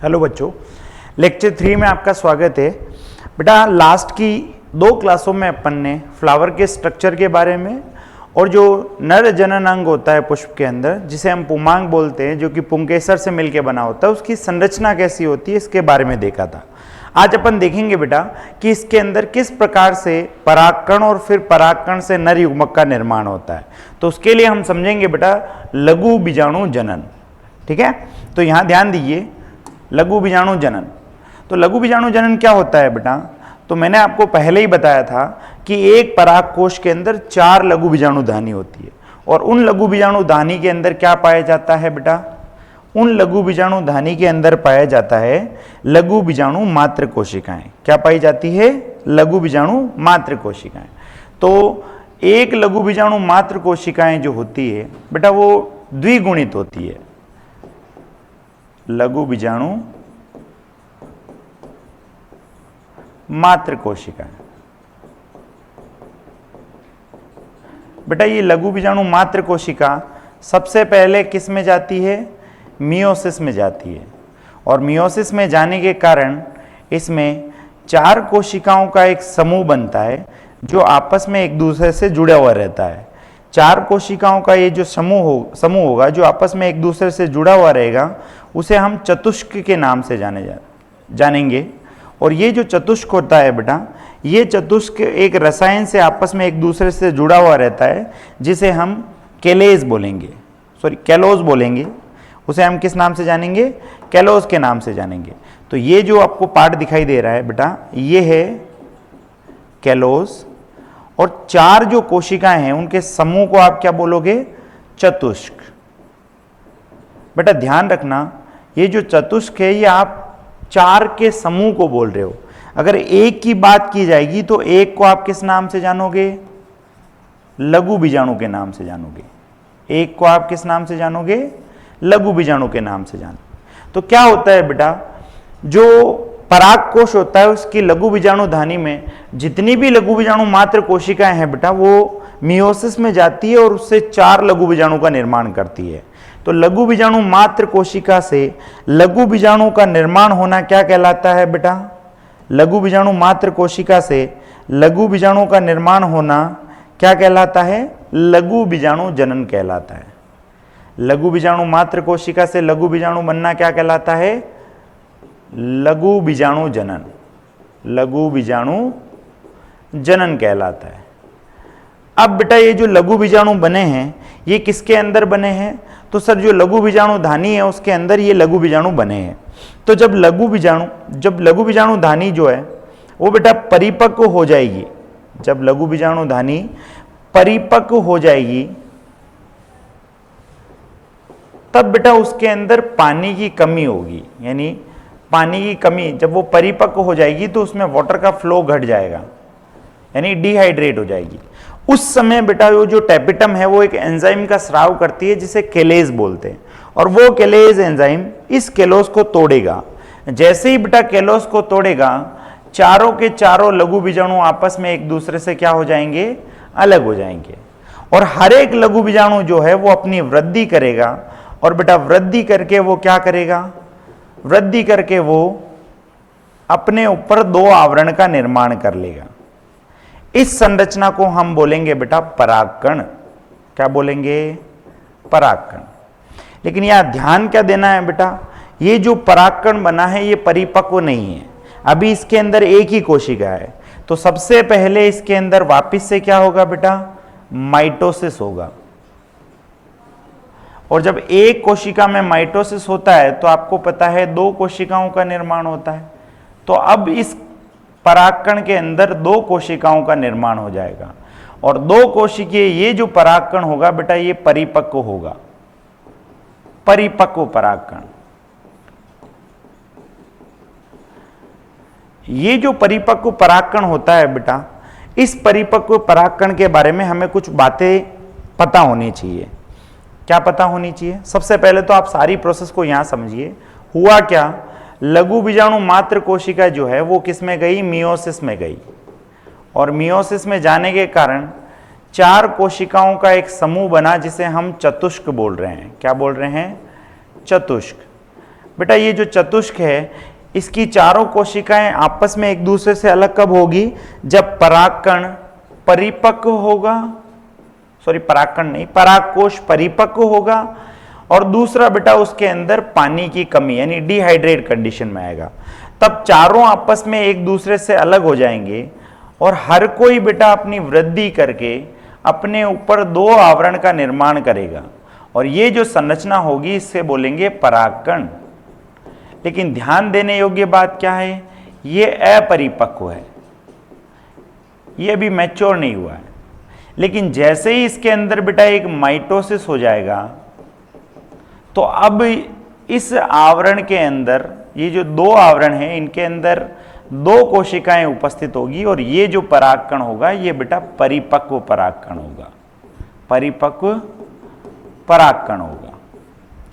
Hello बच्चों, lecture 3 में आपका स्वागत है। बेटा लास्ट की 2 क्लासों में अपन ने फ्लावर के स्ट्रक्चर के बारे में और जो नर जनन अंग होता है पुष्प के अंदर, जिसे हम पुमांग बोलते हैं, जो कि पुंकेसर से मिलकर बना होता है, उसकी संरचना कैसी होती है इसके बारे में देखा था। आज अपन देखेंगे बेटा कि इसके अंदर किस प्रकार से परागकण और फिर परागकण से नर युग्मक का निर्माण होता है। तो उसके लिए हम समझेंगे बेटा लघु बीजाणु जनन। ठीक है, तो यहाँ ध्यान दीजिए, लघु बीजाणु जनन। तो लघु बीजाणु जनन क्या होता है बेटा? तो मैंने आपको पहले ही बताया था कि एक पराग कोश के अंदर 4 लघु बीजाणु धानी होती है, और उन लघु बीजाणु धानी के अंदर क्या पाया जाता है बेटा? उन लघु बीजाणु धानी के अंदर पाया जाता है लघु बीजाणु मात्र कोशिकाएं। क्या पाई जाती है? लघु बीजाणु मात्र कोशिकाएं। तो एक लघु बीजाणु मात्र कोशिकाएं जो होती है बेटा वो द्विगुणित होती है। लघु बीजाणु मात्र कोशिकाएं। बेटा ये लघु बीजाणु मात्र कोशिका सबसे पहले किस में जाती है? मियोसिस में जाती है, और मियोसिस में जाने के कारण इसमें 4 कोशिकाओं का एक समूह बनता है जो आपस में एक दूसरे से जुड़ा हुआ रहता है। 4 कोशिकाओं का ये जो समूह होगा जो आपस में एक दूसरे से जुड़ा हुआ रहेगा, उसे हम चतुष्क के नाम से जानेंगे। और ये जो चतुष्क होता है बेटा, ये चतुष्क एक रसायन से आपस में एक दूसरे से जुड़ा हुआ रहता है, जिसे हम कैलोज बोलेंगे। उसे हम किस नाम से जानेंगे? कैलोज के नाम से जानेंगे। तो ये जो आपको पार्ट दिखाई दे रहा है बेटा, ये है कैलोज, और 4 जो कोशिकाएं हैं उनके समूह को आप क्या बोलोगे? चतुष्क। बेटा ध्यान रखना, ये जो चतुष्क है ये आप 4 के समूह को बोल रहे हो। अगर एक की बात की जाएगी तो एक को आप किस नाम से जानोगे? लघु बीजाणु के नाम से जानोगे। एक को आप किस नाम से जानोगे? लघु बीजाणु के नाम से जानो। तो क्या होता है बेटा, जो पराग कोश होता है उसकी लघु बीजाणु धानी में जितनी भी लघु बीजाणु मात्र कोशिकाएं हैं बेटा, वो मियोसिस में जाती है और उससे 4 लघु बीजाणु का निर्माण करती है। तो लघु बीजाणु मात्र कोशिका से लघु बीजाणु का निर्माण होना क्या कहलाता है बेटा? लघु बीजाणु मात्र कोशिका से लघु बीजाणु का निर्माण होना क्या कहलाता है? लघु बीजाणु जनन कहलाता है। लघु बीजाणु मात्र कोशिका से लघु बीजाणु बनना क्या कहलाता है? लघु बीजाणु जनन। लघु बीजाणु जनन कहलाता है। अब बेटा ये जो लघु बीजाणु बने हैं ये किसके अंदर बने हैं? तो सर जो लघु बीजाणु धानी है उसके अंदर ये लघु बीजाणु बने हैं। तो जब लघु बीजाणु धानी जो है वो बेटा परिपक्व हो जाएगी, जब लघु बीजाणु धानी परिपक्व हो जाएगी तब बेटा उसके अंदर पानी की कमी होगी। यानी पानी की कमी, जब वो परिपक्व हो जाएगी तो उसमें वाटर का फ्लो घट जाएगा, यानी डिहाइड्रेट हो जाएगी। उस समय बेटा वो जो टैपिटम है वो एक एंजाइम का स्राव करती है जिसे केलेज बोलते हैं, और वो केलेज एंजाइम इस केलोज को तोड़ेगा। जैसे ही बेटा केलोज को तोड़ेगा, चारों के चारों लघु बीजाणु आपस में एक दूसरे से क्या हो जाएंगे? अलग हो जाएंगे। और हर एक लघु बीजाणु जो है वो अपनी वृद्धि करेगा, और बेटा वृद्धि करके वो क्या करेगा? वृद्धि करके वो अपने ऊपर 2 आवरण का निर्माण कर लेगा। इस संरचना को हम बोलेंगे बेटा परागकण। क्या बोलेंगे? परागकण। लेकिन यहां ध्यान क्या देना है बेटा, ये जो परागकण बना है ये परिपक्व नहीं है, अभी इसके अंदर एक ही कोशिका है। तो सबसे पहले इसके अंदर वापिस से क्या होगा बेटा? माइटोसिस होगा। और जब एक कोशिका में माइटोसिस होता है तो आपको पता है 2 कोशिकाओं का निर्माण होता है। तो अब इस परागकण के अंदर 2 कोशिकाओं का निर्माण हो जाएगा, और 2 कोशिकीय ये जो परागकण होगा बेटा ये परिपक्व होगा, परिपक्व परागकण। ये जो परिपक्व परागकण होता है बेटा, इस परिपक्व परागकण के बारे में हमें कुछ बातें पता होनी चाहिए। क्या पता होनी चाहिए? सबसे पहले तो आप सारी प्रोसेस को यहां समझिए। हुआ क्या, लघु बीजाणु मात्र कोशिका जो है वो किस में गई? मियोसिस में गई, और मियोसिस में जाने के कारण 4 कोशिकाओं का एक समूह बना जिसे हम चतुष्क बोल रहे हैं। क्या बोल रहे हैं? चतुष्क। बेटा ये जो चतुष्क है, इसकी चारों कोशिकाएं आपस में एक दूसरे से अलग कब होगी? जब परागकण परिपक्व होगा, सॉरी परागकण नहीं, परागकोश परिपक्व होगा, और दूसरा बेटा उसके अंदर पानी की कमी यानी डिहाइड्रेट कंडीशन में आएगा। तब चारों आपस में एक दूसरे से अलग हो जाएंगे और हर कोई बेटा अपनी वृद्धि करके अपने ऊपर दो आवरण का निर्माण करेगा, और ये जो संरचना होगी इससे बोलेंगे परागकण। लेकिन ध्यान देने योग्य बात क्या है, ये अपरिपक्व है, ये अभी मैच्योर नहीं हुआ है। लेकिन जैसे ही इसके अंदर बेटा एक माइटोसिस हो जाएगा, तो अब इस आवरण के अंदर ये जो दो आवरण हैं इनके अंदर दो कोशिकाएं उपस्थित होगी, और ये जो परागकण होगा ये बेटा परिपक्व परागकण होगा, परिपक्व परागकण होगा।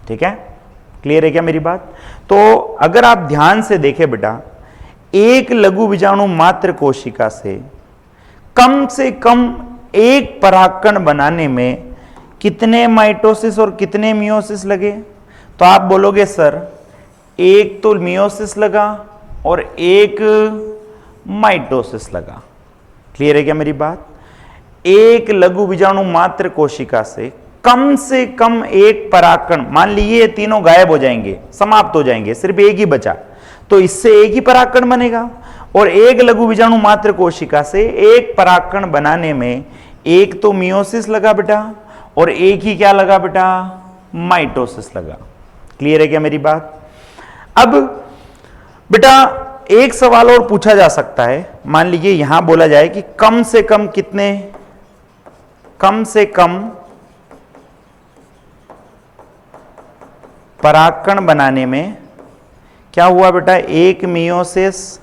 ठीक है, क्लियर है क्या मेरी बात? तो अगर आप ध्यान से देखें बेटा, एक लघु बीजाणु मात्र कोशिका से कम एक परागकण बनाने में कितने माइटोसिस और कितने मियोसिस लगे? तो आप बोलोगे सर एक तो मियोसिस लगा और एक माइटोसिस लगा। क्लियर है क्या मेरी बात? एक लघु बीजाणु मात्र कोशिका से कम एक परागकण, मान लीजिए तीनों गायब हो जाएंगे, समाप्त हो जाएंगे, सिर्फ एक ही बचा, तो इससे एक ही परागकण बनेगा। और एक लघु बीजाणु मात्र कोशिका से एक परागकण बनाने में एक तो मियोसिस लगा बेटा और एक ही क्या लगा बेटा? माइटोसिस लगा। क्लियर है क्या मेरी बात? अब बेटा एक सवाल और पूछा जा सकता है, मान लीजिए यहां बोला जाए कि कम से कम कितने, कम से कम परागकण बनाने में क्या हुआ बेटा? एक मियोसिस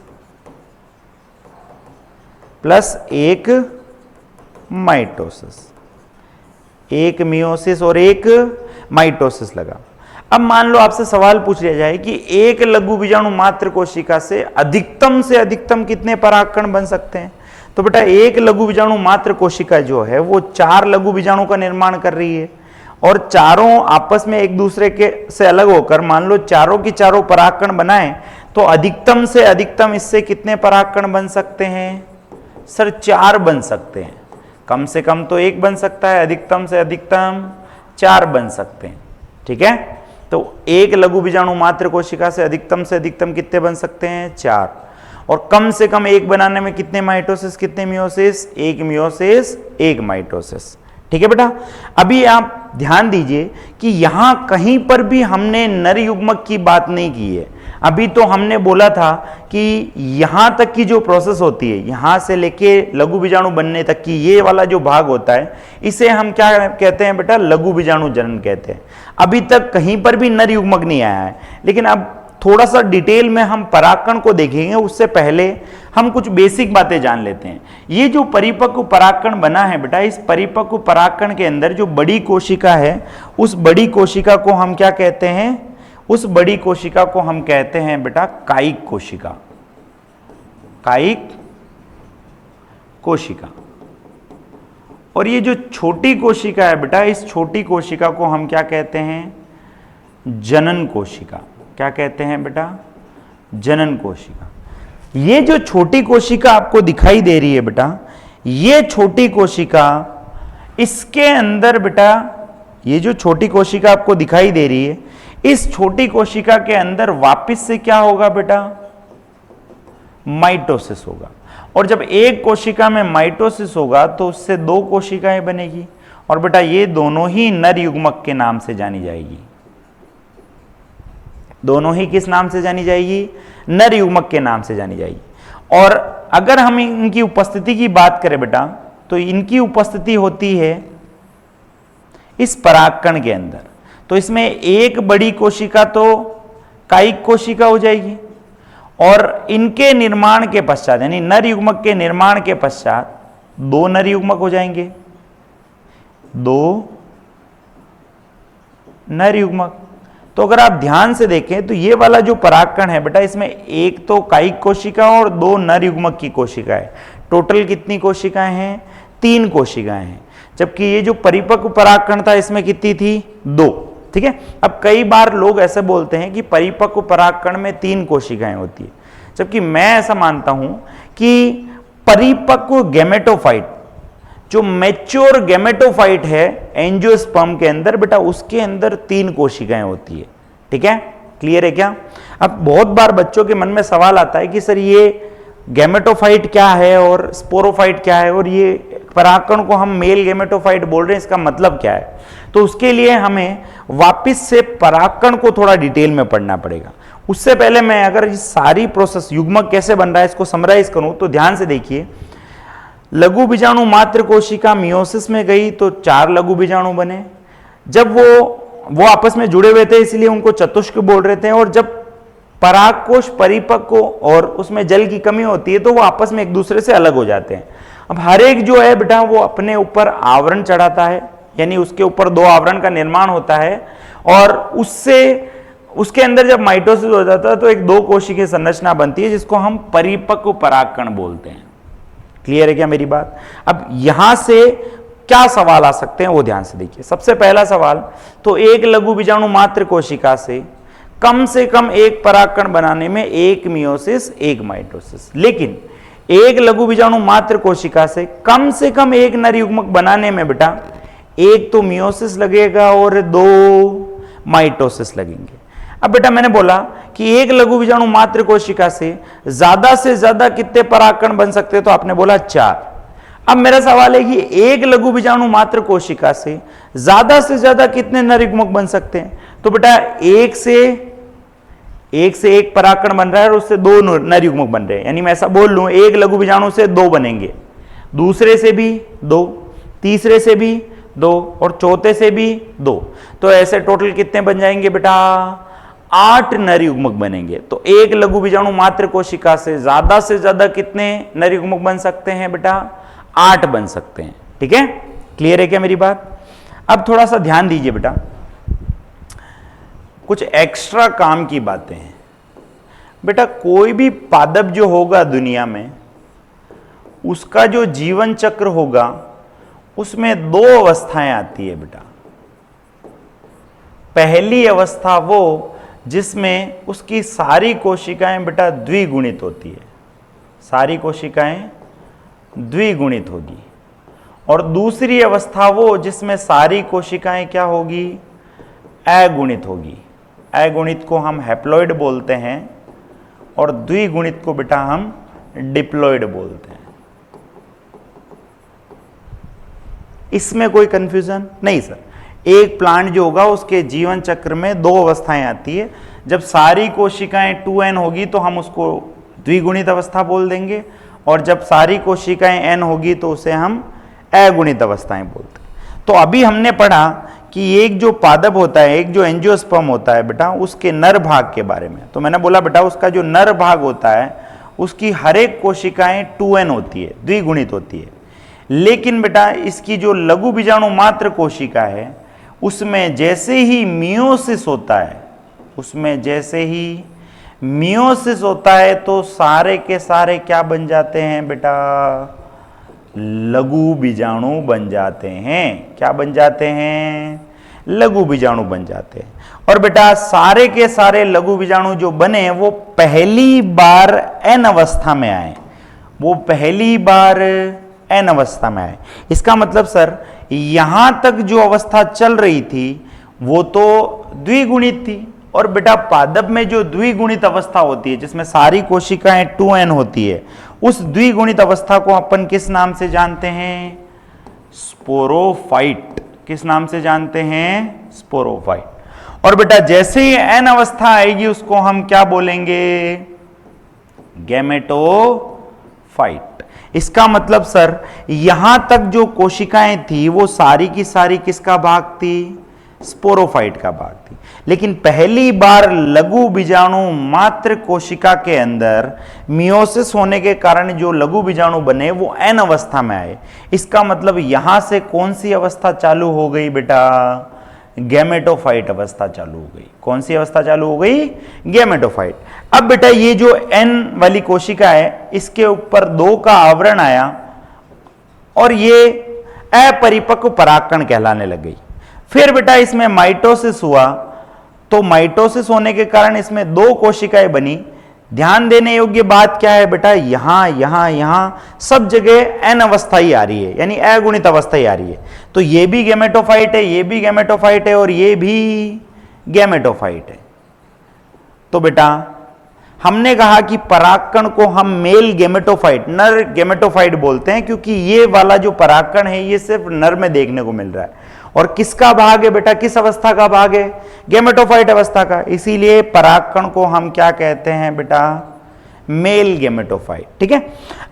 प्लस एक माइटोसिस, एक मियोसिस और एक माइटोसिस लगा। अब मान लो आपसे सवाल पूछ लिया जाए कि एक लघु बीजाणु मात्र कोशिका से अधिकतम कितने परागकण बन सकते हैं? तो बेटा एक लघु बीजाणु मात्र कोशिका जो है वो 4 लघु बीजाणु का निर्माण कर रही है, और चारों आपस में एक दूसरे के से अलग होकर मान लो चारों की चारों परागकण बनाएं, तो अधिकतम से अधिकतम इससे कितने परागकण बन सकते हैं? सर 4 बन सकते हैं। कम से कम तो 1 बन सकता है, अधिकतम से अधिकतम 4 बन सकते हैं। ठीक है, तो एक लघु बीजाणु मात्र कोशिका से अधिकतम कितने बन सकते हैं? 4। और कम से कम एक बनाने में कितने माइटोसिस कितने मियोसिस? एक मियोसिस एक माइटोसिस। ठीक है बेटा, अभी आप ध्यान दीजिए कि यहां कहीं पर भी हमने नर युग्मक की बात नहीं की है। अभी तो हमने बोला था कि यहां तक की जो प्रोसेस होती है, यहां से लेके लघु बीजाणु बनने तक की ये वाला जो भाग होता है, इसे हम क्या कहते हैं बेटा? लघु बीजाणु जनन कहते हैं। अभी तक कहीं पर भी नर युग्मक नहीं आया है। लेकिन अब थोड़ा सा डिटेल में हम परागकण को देखेंगे, उससे पहले हम कुछ बेसिक बातें जान लेते हैं। ये जो परिपक्व परागकण बना है बेटा, इस परिपक्व परागकण के अंदर जो बड़ी कोशिका है, उस बड़ी कोशिका को हम क्या कहते हैं? उस बड़ी कोशिका को हम कहते हैं बेटा कायिक कोशिका, कायिक कोशिका। और ये जो छोटी कोशिका है बेटा, इस छोटी कोशिका को हम क्या कहते हैं? जनन कोशिका। क्या कहते हैं बेटा? जनन कोशिका। ये जो छोटी कोशिका आपको दिखाई दे रही है बेटा, ये छोटी कोशिका, इसके अंदर बेटा ये जो छोटी कोशिका आपको दिखाई दे रही है, इस छोटी कोशिका के अंदर वापस से क्या होगा बेटा? माइटोसिस होगा। और जब एक कोशिका में माइटोसिस होगा तो उससे 2 कोशिकाएं बनेगी, और बेटा ये दोनों ही नर युग्मक के नाम से जानी जाएगी। दोनों ही किस नाम से जानी जाएगी? नर युग्मक के नाम से जानी जाएगी। और अगर हम इनकी उपस्थिति की बात करें बेटा, तो इनकी उपस्थिति होती है इस परागकण के अंदर। तो इसमें एक बड़ी कोशिका तो कायिक कोशिका हो जाएगी, और इनके निर्माण के पश्चात यानी नर युग्मक के निर्माण के पश्चात 2 नर युग्मक हो जाएंगे, 2 नर युग्मक। तो अगर आप ध्यान से देखें तो ये वाला जो परागकण है बेटा, इसमें एक तो कायिक कोशिका और 2 नर युग्मक की कोशिका है। टोटल कितनी कोशिकाएं हैं? 3 कोशिकाएं हैं। जबकि ये जो परिपक्व परागकण था इसमें कितनी थी? 2। ठीक है। अब कई बार लोग ऐसे बोलते हैं कि परिपक्व परागकण में 3 कोशिकाएं होती है, जबकि मैं ऐसा मानता हूं कि परिपक्व गैमेटोफाइट, जो मैच्योर गैमेटोफाइट है एंजियोस्पर्म के अंदर बेटा, उसके अंदर 3 कोशिकाएं होती है। ठीक है, क्लियर है क्या? अब बहुत बार बच्चों के मन में सवाल आता है कि सर ये गैमेटोफाइट क्या है और स्पोरोफाइट क्या है, और ये परागकण को हम मेल गैमेटोफाइट बोल रहे हैं, इसका मतलब क्या है? तो उसके लिए हमें वापस से परागकण को थोड़ा डिटेल में पढ़ना पड़ेगा। उससे पहले मैं अगर इस सारी प्रोसेस युग्मक कैसे बन रहा है इसको समराइज करूं तो ध्यान से देखिए। लघु बीजाणु मात्र कोशिका मियोसिस में गई तो 4 लघु बीजाणु बने। जब वो आपस में जुड़े हुए थे इसलिए उनको चतुष्क बोल रहे थे, और जब परागकोश परिपक्व और उसमें जल की कमी होती है तो वो आपस में एक दूसरे से अलग हो जाते हैं। अब हर एक जो है बेटा वो अपने ऊपर आवरण चढ़ाता है, यानी उसके ऊपर 2 आवरण का निर्माण होता है, और उसके अंदर जब माइटोसिस हो जाता है तो एक 2 कोशिकीय संरचना बनती है जिसको हम परिपक्व परागकण बोलते हैं। क्लियर है क्या मेरी बात? अब यहां से क्या सवाल आ सकते हैं वो ध्यान से देखिए। सबसे पहला सवाल, तो एक लघु बीजाणु मात्र कोशिका से कम एक परागकण बनाने में 1 मियोसिस 1 माइटोसिस, लेकिन एक लघु बीजाणु मात्र कोशिका से कम एक नर युग्मक बनाने में बेटा 1 तो मियोसिस लगेगा और 2 माइटोसिस लगेंगे। अब बेटा मैंने बोला कि एक लघु बीजाणु मात्र कोशिका से ज्यादा कितने परागकण बन सकते हैं, तो आपने बोला 4। अब मेरा सवाल है कि एक लघु बीजाणु मात्र कोशिका से ज्यादा कितने नर युग्मक बन सकते हैं? तो बेटा एक से एक परागकण बन रहा है और उससे 2 नर युग्मक बन रहे हैं, यानी मैं ऐसा बोल लूं एक लघु बीजाणु से 2 बनेंगे, दूसरे से भी 2, तीसरे से भी 2 और चौथे से भी 2। तो ऐसे टोटल कितने बन जाएंगे बेटा? 8 नर युग्मक बनेंगे। तो एक लघु बीजाणु मात्र कोशिका से ज्यादा कितने नर युग्मक बन सकते हैं बेटा? 8 बन सकते हैं। ठीक है, क्लियर है क्या मेरी बात? अब थोड़ा सा ध्यान दीजिए बेटा, कुछ एक्स्ट्रा काम की बातें हैं बेटा। कोई भी पादप जो होगा दुनिया में, उसका जो जीवन चक्र होगा उसमें 2 अवस्थाएं आती है बेटा। पहली अवस्था वो जिसमें उसकी सारी कोशिकाएं बेटा द्विगुणित होती है, सारी कोशिकाएं द्विगुणित होगी, और दूसरी अवस्था वो जिसमें सारी कोशिकाएं क्या होगी? अगुणित होगी। अगुणित को हम हैप्लॉइड बोलते हैं और द्विगुणित को बेटा हम डिप्लॉइड बोलते हैं। इसमें कोई कंफ्यूजन नहीं सर। एक प्लांट जो होगा उसके जीवन चक्र में 2 अवस्थाएं आती है। जब सारी कोशिकाएं 2n होगी तो हम उसको द्विगुणित अवस्था बोल देंगे, और जब सारी कोशिकाएं n होगी तो उसे हम अगुणित अवस्थाएं बोलते हैं। तो अभी हमने पढ़ा कि एक जो पादप होता है, एक जो एंजियोस्पर्म होता है बेटा, उसके नर भाग के बारे में। तो मैंने बोला बेटा उसका जो नर भाग होता है उसकी हर एक कोशिकाएं 2n होती है, द्विगुणित होती है। लेकिन बेटा इसकी जो लघु बीजाणु मात्र कोशिका है उसमें जैसे ही मियोसिस होता है, उसमें जैसे ही मियोसिस होता है तो सारे के सारे क्या बन जाते हैं बेटा? लघु बीजाणु बन जाते हैं। क्या बन जाते हैं? लघु बीजाणु बन जाते हैं। और बेटा सारे के सारे लघु बीजाणु जो बने वो पहली बार n अवस्था में आए, वो पहली बार n अवस्था में आए। इसका मतलब सर यहां तक जो अवस्था चल रही थी वो तो द्विगुणित थी, और बेटा पादप में जो द्विगुणित अवस्था होती है जिसमें सारी कोशिकाएं 2n होती है, उस द्विगुणित अवस्था को अपन किस नाम से जानते हैं? स्पोरोफाइट। किस नाम से जानते हैं? स्पोरोफाइट। और बेटा जैसे ही n अवस्था आएगी उसको हम क्या बोलेंगे? गैमेटोफाइट। इसका मतलब सर यहां तक जो कोशिकाएं थी वो सारी की सारी किसका भाग थी? स्पोरोफाइट का भाग थी। लेकिन पहली बार लघु बीजाणु मात्र कोशिका के अंदर मियोसिस होने के कारण जो लघु बीजाणु बने वो n अवस्था में आए। इसका मतलब यहां से कौन सी अवस्था चालू हो गई बेटा? गैमेटोफाइट अवस्था चालू हो गई। कौन सी अवस्था चालू हो गई? गैमेटोफाइट। अब बेटा ये जो n वाली कोशिका है इसके ऊपर 2 का आवरण आया और ये अपरिपक्व परागकण कहलाने लग गई। फिर बेटा इसमें माइटोसिस हुआ, तो माइटोसिस होने के कारण इसमें 2 कोशिकाएं बनी। ध्यान देने योग्य बात क्या है बेटा, यहां सब जगह एन अवस्था ही आ रही है, यानी अगुणित अवस्था ही आ रही है। तो ये भी गैमेटोफाइट है, ये भी गैमेटोफाइट है और ये भी गैमेटोफाइट है। तो बेटा हमने कहा कि परागकण को हम मेल गैमेटोफाइट, नर गैमेटोफाइट बोलते हैं, क्योंकि ये वाला जो परागकण है ये सिर्फ नर में देखने को मिल रहा है। और किसका भाग है बेटा, किस अवस्था का भाग है, गैमेटोफाइट अवस्था का। इसीलिए परागकण को हम क्या कहते हैं बेटा, मेल गैमेटोफाइट। ठीक है।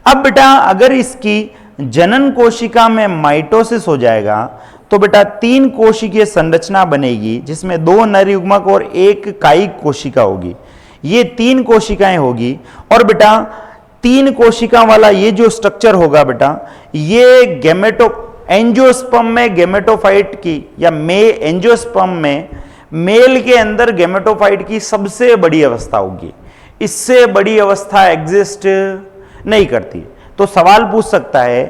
अब बेटा अगर इसकी जनन कोशिका में माइटोसिस हो जाएगा तो बेटा 3 कोशिकीय संरचना बनेगी, जिसमें 2 नर युग्मक और 1 कायिक कोशिका होगी। ये 3 कोशिकाएं होगी और बेटा 3 कोशिका वाला ये जो स्ट्रक्चर होगा बेटा, ये एंजियोस्पर्म में गैमेटोफाइट की या एंजियोस्पर्म में मेल के अंदर गैमेटोफाइट की सबसे बड़ी अवस्था होगी। इससे बड़ी अवस्था एग्जिस्ट नहीं करती। तो सवाल पूछ सकता है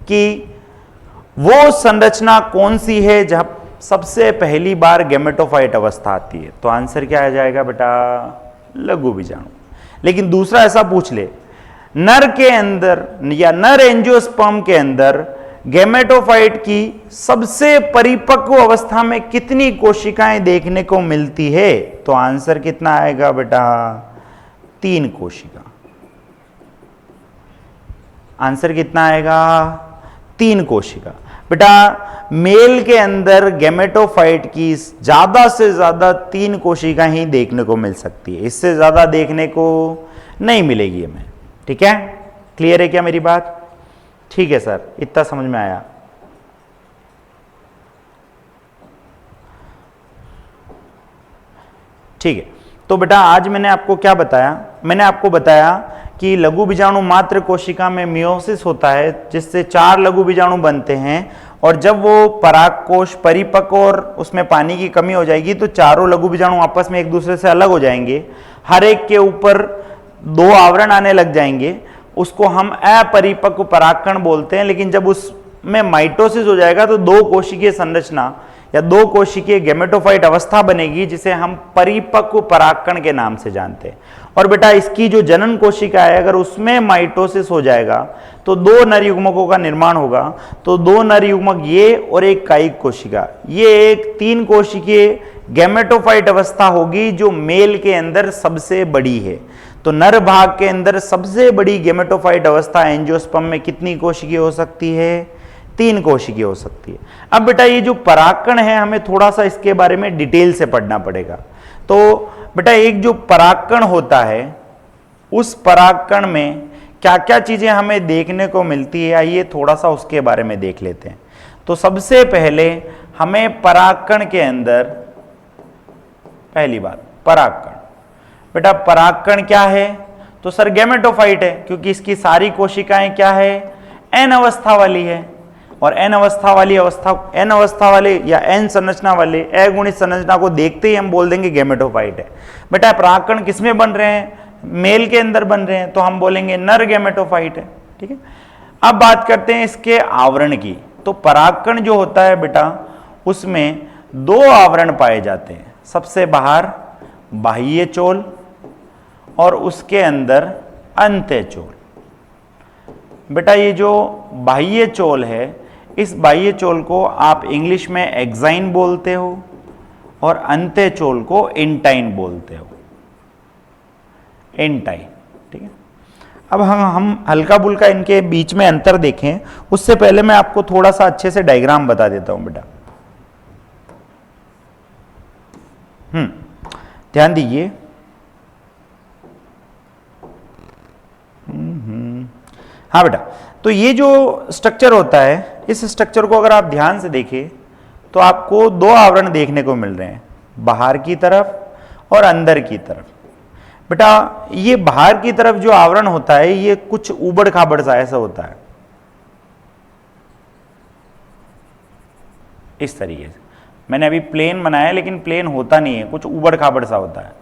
कि वो संरचना कौन सी है जहां सबसे पहली बार गैमेटोफाइट अवस्था आती है। तो आंसर क्या आ जाएगा बेटा, लघु बीजाणु। लेकिन दूसरा ऐसा पूछ ले, नर के अंदर या नर एंजियोस्पर्म के अंदर गैमेटोफाइट की सबसे परिपक्व अवस्था में कितनी कोशिकाएं देखने को मिलती है। तो आंसर कितना आएगा बेटा, 3 कोशिका। आंसर कितना आएगा, 3 कोशिका। बेटा मेल के अंदर गैमेटोफाइट की ज्यादा से ज्यादा 3 कोशिका ही देखने को मिल सकती है, इससे ज्यादा देखने को नहीं मिलेगी हमें। ठीक है, क्लियर है क्या मेरी बात? ठीक है सर, इतना समझ में आया। ठीक है, तो बेटा आज मैंने आपको क्या बताया, मैंने आपको बताया कि लघु बीजाणु मात्र कोशिका में मियोसिस होता है, जिससे 4 लघु बीजाणु बनते हैं। और जब वो परागकोश परिपक्व और उसमें पानी की कमी हो जाएगी तो चारों लघु बीजाणु आपस में एक दूसरे से अलग हो जाएंगे, हर एक के ऊपर 2 आवरण आने लग जाएंगे। उसको हम अपरिपक्व परागकण बोलते हैं। लेकिन जब उसमें माइटोसिस हो जाएगा तो 2 कोशिकीय संरचना या 2 कोशिकीय गैमेटोफाइट अवस्था बनेगी, जिसे हम परिपक्व परागकण के नाम से जानते हैं। और बेटा इसकी जो जनन कोशिका है, अगर उसमें माइटोसिस हो जाएगा तो 2 नर युग्मकों का निर्माण होगा। तो 2 नर युग्मक ये और 1 कायिक कोशिका, ये एक 3 कोशिकीय गैमेटोफाइट अवस्था होगी जो मेल के अंदर सबसे बड़ी है। तो नर भाग के अंदर सबसे बड़ी गैमेटोफाइट अवस्था एंजियोस्पर्म में कितनी कोशिकीय हो सकती है, 3 कोशिकीय हो सकती है। अब बेटा ये जो परागकण है, हमें थोड़ा सा इसके बारे में डिटेल से पढ़ना पड़ेगा। तो बेटा एक जो परागकण होता है, उस परागकण में क्या क्या चीजें हमें देखने को मिलती है, आइए थोड़ा सा उसके बारे में देख लेते हैं। तो सबसे पहले हमें परागकण के अंदर, पहली बात परागकण, बेटा परागकण क्या है, तो सर गैमेटोफाइट है, क्योंकि इसकी सारी कोशिकाएं क्या है, एन अवस्था वाली है। और एन अवस्था वाले या एन संरचना वाले अगुणित संरचना को देखते ही हम बोल देंगे गैमेटोफाइट है। बेटा परागकण किसमें बन रहे हैं, मेल के अंदर बन रहे हैं, तो हम बोलेंगे नर गैमेटोफाइट है। ठीक है, अब बात करते हैं इसके आवरण की। तो परागकण जो होता है बेटा, उसमें 2 आवरण पाए जाते हैं। सबसे बाहर बाह्य चोल और उसके अंदर अंत्य चोल। बेटा ये जो बाह्य चोल है, इस बाह्य चोल को आप इंग्लिश में एक्साइन बोलते हो और अंत्य चोल को इंटाइन बोलते हो, इंटाइन। ठीक है, अब हम हल्का बुल्का इनके बीच में अंतर देखें, उससे पहले मैं आपको थोड़ा सा अच्छे से डायग्राम बता देता हूं बेटा। ध्यान दीजिए। हाँ बेटा, तो ये जो स्ट्रक्चर होता है, इस स्ट्रक्चर को अगर आप ध्यान से देखें तो आपको 2 आवरण देखने को मिल रहे हैं, बाहर की तरफ और अंदर की तरफ। बेटा ये बाहर की तरफ जो आवरण होता है, ये कुछ उबड़ खाबड़ सा ऐसा होता है, इस तरीके से। मैंने अभी प्लेन बनाया है, लेकिन प्लेन होता नहीं है, कुछ उबड़ खाबड़ सा होता है।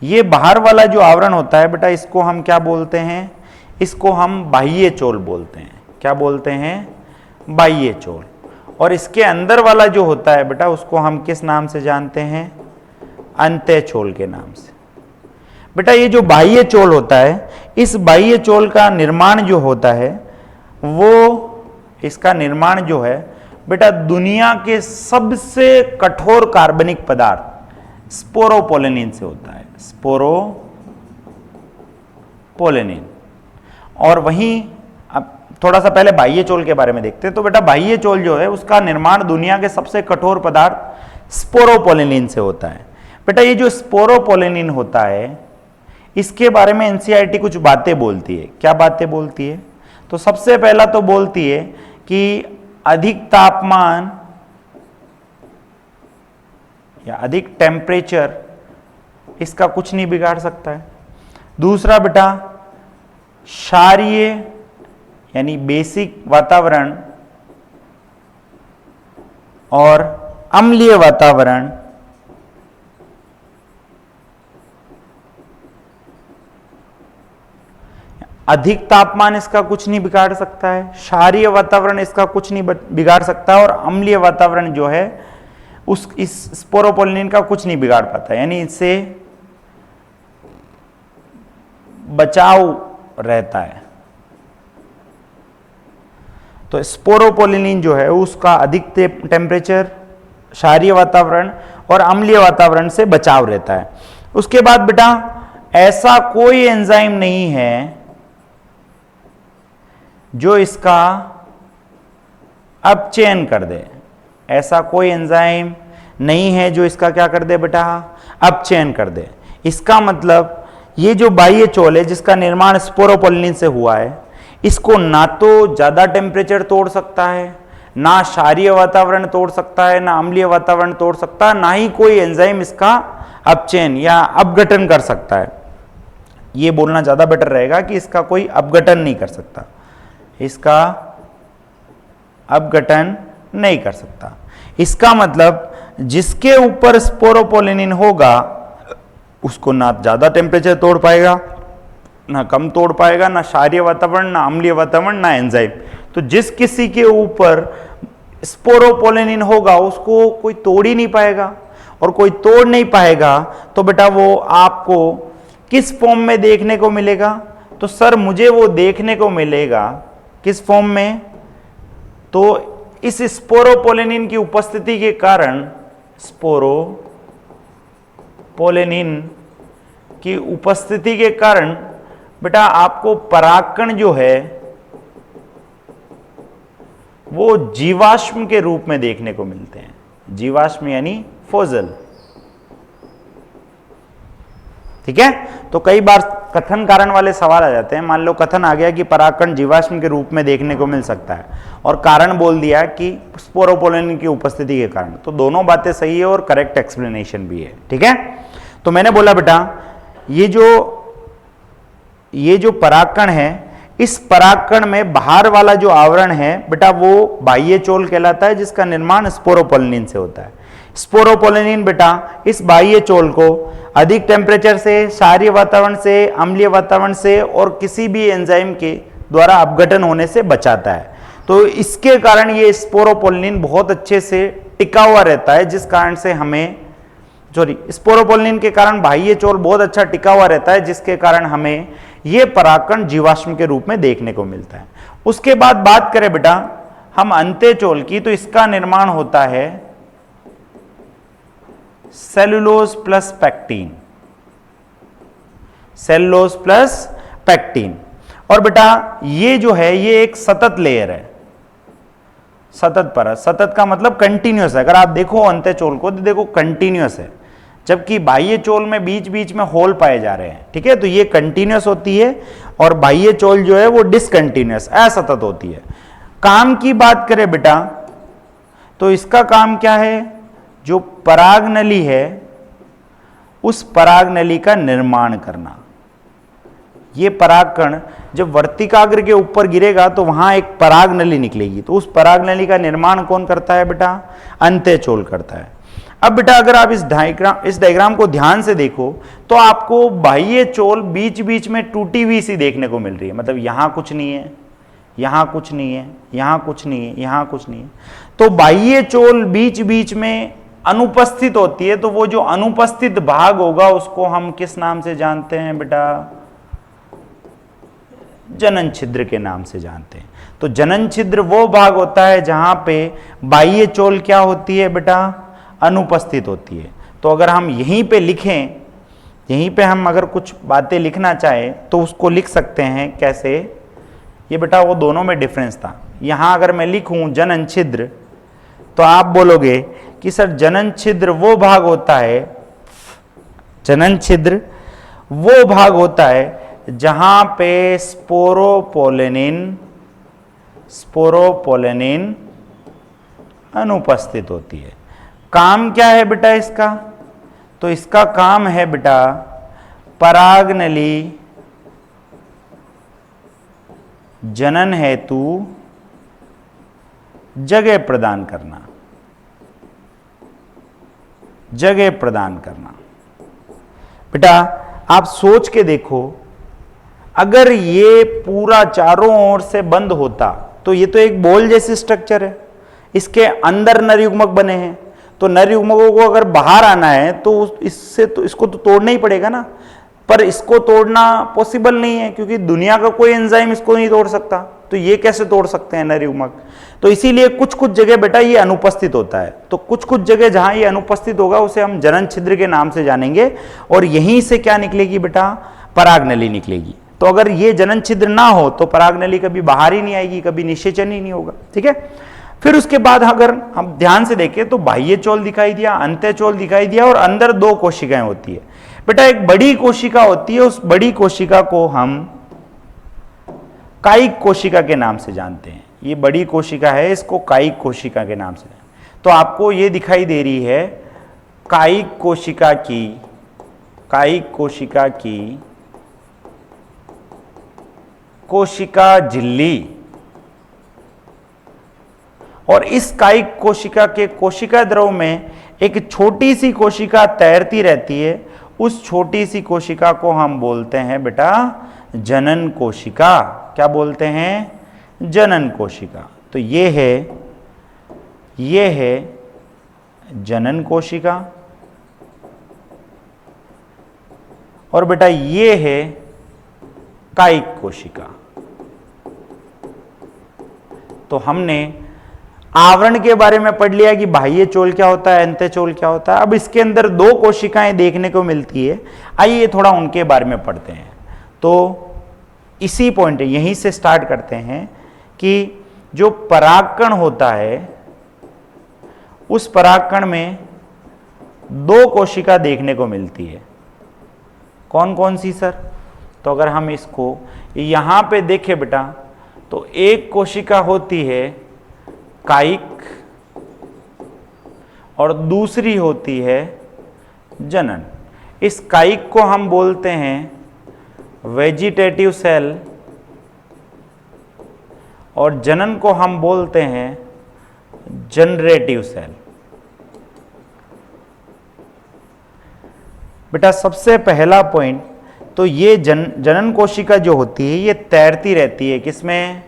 ये बाहर वाला जो आवरण होता है बेटा, इसको हम क्या बोलते हैं, इसको हम बाह्य चोल बोलते हैं। क्या बोलते हैं, बाह्य चोल। और इसके अंदर वाला जो होता है बेटा उसको हम किस नाम से जानते हैं? अंत्यचोल के नाम से। बेटा ये जो बाह्य चोल होता है, इस बाह्य चोल का निर्माण जो होता है वो, इसका निर्माण जो है बेटा दुनिया के सबसे कठोर कार्बनिक पदार्थ स्पोरोपोलेनिन से होता है, स्पोरोपोलेनिन। और वहीं अब थोड़ा सा पहले बाह्य चोल के बारे में देखते हैं। तो बेटा बाह्य चोल जो है उसका निर्माण दुनिया के सबसे कठोर पदार्थ स्पोरोपोलेनिन से होता है। बेटा ये जो स्पोरोपोलेनिन होता है इसके बारे में एनसीईआरटी कुछ बातें बोलती है। क्या बातें बोलती है? तो सबसे पहला तो बोलती है कि अधिक तापमान या अधिक टेम्परेचर इसका कुछ नहीं बिगाड़ सकता है। दूसरा बेटा क्षारीय यानी बेसिक वातावरण और अम्लीय वातावरण अधिक तापमान इसका कुछ नहीं बिगाड़ सकता है, क्षारीय वातावरण इसका कुछ नहीं बिगाड़ सकता है, और अम्लीय वातावरण जो है इस स्पोरोपोलेनिन का कुछ नहीं बिगाड़ पाता, यानी इससे बचाव रहता है। तो स्पोरोपोलेनिन जो है उसका अधिक टेम्परेचर, क्षारीय वातावरण और अम्लीय वातावरण से बचाव रहता है। उसके बाद बेटा ऐसा कोई एंजाइम नहीं है जो इसका अपचयन कर दे। ऐसा कोई एंजाइम नहीं है जो इसका क्या कर दे बेटा? अपचयन कर दे। इसका मतलब ये जो बाह्य चोल है जिसका निर्माण स्पोरोपोलेनिन से हुआ है, इसको ना तो ज्यादा टेम्परेचर तोड़ सकता है, ना क्षारीय वातावरण तोड़ सकता है, ना अम्लीय वातावरण तोड़ सकता है, ना ही कोई एंजाइम इसका अपचयन या अपघटन कर सकता है। ये बोलना ज्यादा बेटर रहेगा कि इसका कोई अपघटन नहीं कर सकता, इसका अपघटन नहीं कर सकता। इसका मतलब जिसके ऊपर स्पोरोपोलेनिन होगा उसको ना ज्यादा टेम्परेचर तोड़ पाएगा, ना कम तोड़ पाएगा, ना क्षारीय वातावरण, ना अम्लीय वातावरण, ना एंजाइम। तो जिस किसी के ऊपर स्पोरोपोलेनिन होगा उसको कोई तोड़ ही नहीं पाएगा, और कोई तोड़ नहीं पाएगा तो बेटा वो आपको किस फॉर्म में देखने को मिलेगा? तो सर मुझे वो देखने को मिलेगा किस फॉर्म में? तो इस स्पोरोपोलेनिन की उपस्थिति के कारण, स्पोरोपोलेनिन की उपस्थिति के कारण बेटा आपको परागकण जो है वो जीवाश्म के रूप में देखने को मिलते हैं। जीवाश्म यानी फोजल, ठीक है। तो कई बार कथन कारण वाले सवाल आ जाते हैं। मान लो कथन आ गया कि परागकण जीवाश्म के रूप में देखने को मिल सकता है, और कारण बोल दिया कि स्पोरोपोलेनिन की उपस्थिति के कारण। तो दोनों बातें सही है और करेक्ट एक्सप्लेनेशन भी है, ठीक है। तो मैंने बोला बेटा ये जो परागकण है, इस परागकण में बाहर वाला जो आवरण है बेटा वो बाह्य चोल कहलाता है, जिसका निर्माण स्पोरोपोलेनिन से होता है। स्पोरोपोलेनिन बेटा इस बाह्य चोल को अधिक टेम्परेचर से, क्षारीय वातावरण से, अम्लीय वातावरण से और किसी भी एंजाइम के द्वारा अपघटन होने से बचाता है। तो इसके कारण ये स्पोरोपोलेनिन बहुत अच्छे से टिका हुआ रहता है, जिस कारण से हमें स्पोरोपोलेनिन के कारण बाह्य चोल बहुत अच्छा टिका हुआ रहता है, जिसके कारण हमें ये परागकण जीवाश्म के रूप में देखने को मिलता है। उसके बाद बात करें बेटा हम अंत्यचोल की, तो इसका निर्माण होता है cellulose plus pectin, cellulose plus pectin. और बेटा ये जो है ये एक सतत लेयर है, सतत परत। सतत का मतलब कंटिन्यूअस है। अगर आप देखो अंत्यचोल को तो देखो कंटिन्यूअस है, जबकि बाह्य चोल में बीच बीच में होल पाए जा रहे हैं, ठीक है। तो ये कंटिन्यूअस होती है और बाह्य चोल जो है वो डिसकंटिन्यूअस, असतत होती है। काम की बात करें बेटा तो इसका काम क्या है? जो परागनली है उस परागनली का निर्माण करना। ये परागकण जब वर्तिकाग्र के ऊपर गिरेगा तो वहां एक परागनली निकलेगी, तो उस परागनली का निर्माण कौन करता है बेटा? अंत्यचोल करता है। अब बेटा अगर आप इस डायग्राम को ध्यान से देखो तो आपको बाह्य चोल बीच बीच में टूटी हुई सी देखने को मिल रही है। मतलब यहां कुछ नहीं है, यहाँ कुछ नहीं है, यहाँ कुछ नहीं है, यहाँ कुछ नहीं है। तो बाह्य चोल बीच बीच में अनुपस्थित होती है, तो वो जो अनुपस्थित भाग होगा उसको हम किस नाम से जानते हैं बेटा? जनन छिद्र के नाम से जानते हैं। तो जनन छिद्र वो भाग होता है जहां पे बाह्य चोल क्या होती है बेटा? अनुपस्थित होती है। तो अगर हम यहीं पे लिखें, यहीं पे हम अगर कुछ बातें लिखना चाहें तो उसको लिख सकते हैं कैसे? ये बेटा वो दोनों में डिफरेंस था। यहां अगर मैं लिखूं जनन छिद्र, तो आप बोलोगे कि सर जनन छिद्र वो भाग होता है, जनन छिद्र वो भाग होता है जहां पे स्पोरोपोलेनिन अनुपस्थित होती है। काम क्या है बेटा इसका? तो इसका काम है बेटा परागनली जनन हेतु जगह प्रदान करना, जगह प्रदान करना। बेटा आप सोच के देखो, अगर ये पूरा चारों ओर से बंद होता तो ये तो एक बॉल जैसी स्ट्रक्चर है, इसके अंदर नर युग्मक बने हैं, तो नर युग्मकों को अगर बाहर आना है तो इससे तो इसको तो तोड़ना ही पड़ेगा ना। पर इसको तोड़ना पॉसिबल नहीं है क्योंकि दुनिया का कोई एंजाइम इसको नहीं तोड़ सकता, तो ये कैसे तोड़ सकते हैं नर युग्मक? तो इसीलिए कुछ कुछ जगह बेटा ये अनुपस्थित होता है। तो कुछ कुछ जगह जहां ये अनुपस्थित होगा उसे हम जनन छिद्र के नाम से जानेंगे, और यहीं से क्या निकलेगी बेटा? परागनली निकलेगी। तो अगर ये जनन छिद्र ना हो तो परागनली कभी बाहर ही नहीं आएगी, कभी निषेचन ही नहीं होगा। ठीक है। फिर उसके बाद अगर हम ध्यान से देखें तो बाह्य चोल दिखाई दिया, अंत्य चोल दिखाई दिया, और अंदर दो कोशिकाएं होती है। बेटा एक बड़ी कोशिका होती है, उस बड़ी कोशिका को हम कायिक कोशिका के नाम से जानते हैं। ये बड़ी कोशिका है, इसको कायिक कोशिका के नाम से। तो आपको ये दिखाई दे रही है कायिक कोशिका की कोशिका झिल्ली, और इस कायिक कोशिका के कोशिका द्रव में एक छोटी सी कोशिका तैरती रहती है। उस छोटी सी कोशिका को हम बोलते हैं बेटा जनन कोशिका। क्या बोलते हैं? जनन कोशिका। तो ये है जनन कोशिका, और बेटा ये है कायिक कोशिका। तो हमने आवरण के बारे में पढ़ लिया कि बाह्य चोल क्या होता है, अंत्य चोल क्या होता है। अब इसके अंदर दो कोशिकाएं देखने को मिलती है, आइए थोड़ा उनके बारे में पढ़ते हैं। तो इसी पॉइंट यहीं से स्टार्ट करते हैं कि जो परागकण होता है उस परागकण में दो कोशिका देखने को मिलती है। कौन कौन सी सर? तो अगर हम इसको यहां पे देखें बेटा, तो एक कोशिका होती है कायिक और दूसरी होती है जनन। इस कायिक को हम बोलते हैं वेजिटेटिव सेल और जनन को हम बोलते हैं जनरेटिव सेल। बेटा सबसे पहला पॉइंट, तो ये जनन कोशिका जो होती है ये तैरती रहती है किसमें?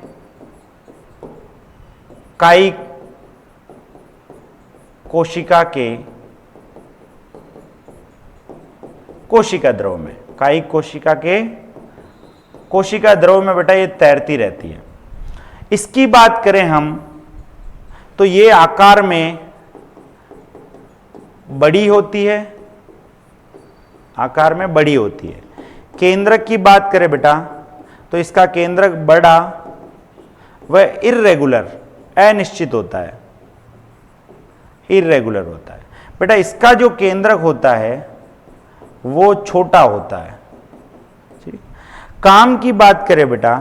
कायिक कोशिका के कोशिका द्रव में। कायिक कोशिका के कोशिका द्रव में बेटा ये तैरती रहती है। इसकी बात करें हम तो ये आकार में बड़ी होती है, आकार में बड़ी होती है। केंद्रक की बात करें बेटा तो इसका केंद्रक बड़ा व इर्रेगुलर, अनिश्चित होता है, इर्रेगुलर होता है। बेटा इसका जो केंद्रक होता है वो छोटा होता है। ठीक। काम की बात करें बेटा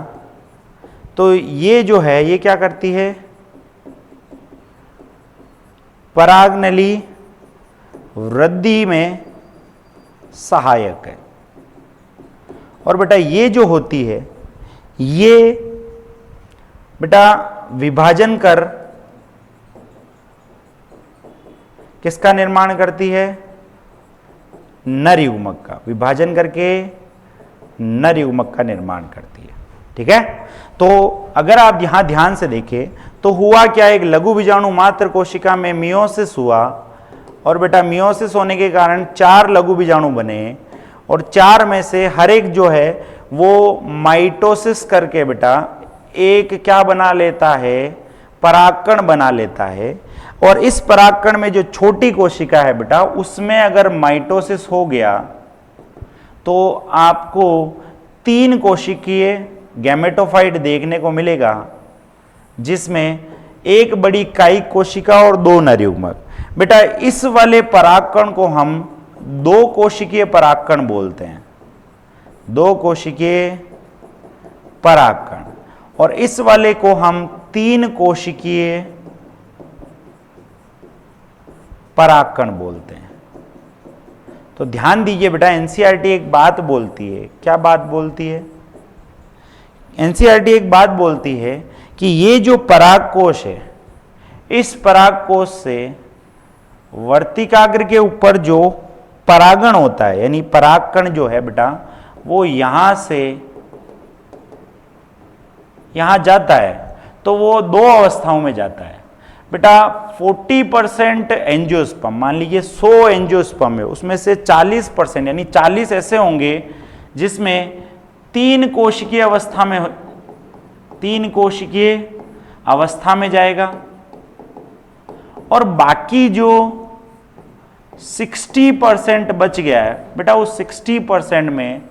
तो ये जो है ये क्या करती है? परागनली वृद्धि में सहायक है। और बेटा ये जो होती है ये बेटा विभाजन कर किसका निर्माण करती है? नर युग्मक का। विभाजन करके नर युग्मक का निर्माण करती है। ठीक है। तो अगर आप यहां ध्यान से देखें तो हुआ क्या, एक लघु बीजाणु मात्र कोशिका में मियोसिस हुआ और बेटा मियोसिस होने के कारण 4 लघु बीजाणु बने और 4 में से हर एक जो है वो माइटोसिस करके बेटा एक क्या बना लेता है, परागकण बना लेता है। और इस परागकण में जो छोटी कोशिका है बेटा उसमें अगर माइटोसिस हो गया तो आपको 3 कोशिकीय गैमेटोफाइट देखने को मिलेगा, जिसमें एक बड़ी कायिक कोशिका और 2 नरयुग्मक। बेटा इस वाले परागकण को हम 2 कोशिकीय परागकण बोलते हैं, 2 कोशिकीय परागकण, और इस वाले को हम 3 कोशिकीय परागकण बोलते हैं। तो ध्यान दीजिए बेटा, एनसीईआरटी एक बात बोलती है, क्या बात बोलती है? एनसीईआरटी एक बात बोलती है कि ये जो परागकोश है, इस परागकोश से वर्तिकाग्र के ऊपर जो परागण होता है, यानी परागकण जो है बेटा वो यहां से यहां जाता है, तो वो 2 अवस्थाओं में जाता है बेटा। 40% एंजियोस्पर्म, मान लीजिए 100 एंजियोस्पर्म है, उसमें से 40% यानी 40 ऐसे होंगे जिसमें 3 कोशिकीय अवस्था में, 3 कोशिकीय अवस्था में जाएगा, और बाकी जो 60% बच गया है बेटा उस 60% में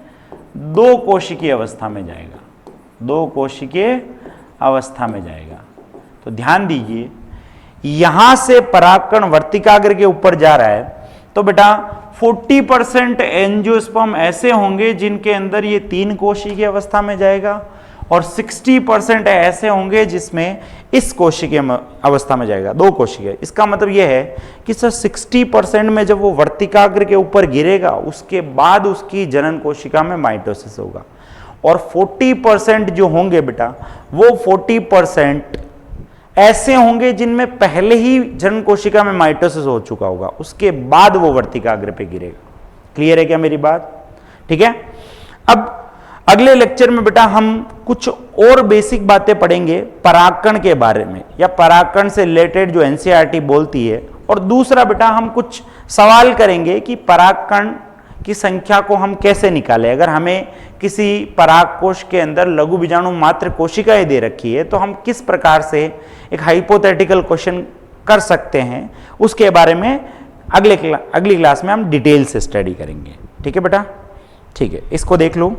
2 कोशिकीय अवस्था में जाएगा, 2 कोशिकीय अवस्था में जाएगा। तो ध्यान दीजिए, यहां से परागकण वर्तिकाग्र के ऊपर जा रहा है तो बेटा 40% एंजियोस्पर्म ऐसे होंगे जिनके अंदर ये 3 कोशिकीय अवस्था में जाएगा, और 60% ऐसे होंगे जिसमें इस कोशिकीय अवस्था में जाएगा, 2 कोशिकीय। इसका मतलब यह है कि सर 60% में जब वो वर्तिकाग्र के ऊपर गिरेगा उसके बाद उसकी जनन कोशिका में माइटोसिस होगा, और 40% जो होंगे बेटा वो 40% ऐसे होंगे जिनमें पहले ही जनन कोशिका में माइटोसिस हो चुका होगा, उसके बाद वो वर्तिकाग्र पे गिरेगा। क्लियर है क्या मेरी बात? ठीक है। अब अगले लेक्चर में बेटा हम कुछ और बेसिक बातें पढ़ेंगे परागकण के बारे में, या परागकण से रिलेटेड जो एनसीईआरटी बोलती है, और दूसरा बेटा हम कुछ सवाल करेंगे कि परागकण की संख्या को हम कैसे निकालें। अगर हमें किसी परागकोश के अंदर लघु बीजाणु मात्र कोशिकाएं दे रखी है तो हम किस प्रकार से एक हाइपोथेटिकल क्वेश्चन कर सकते हैं, उसके बारे में अगली क्लास में हम डिटेल से स्टडी करेंगे। ठीक है बेटा? ठीक है, इसको देख लो।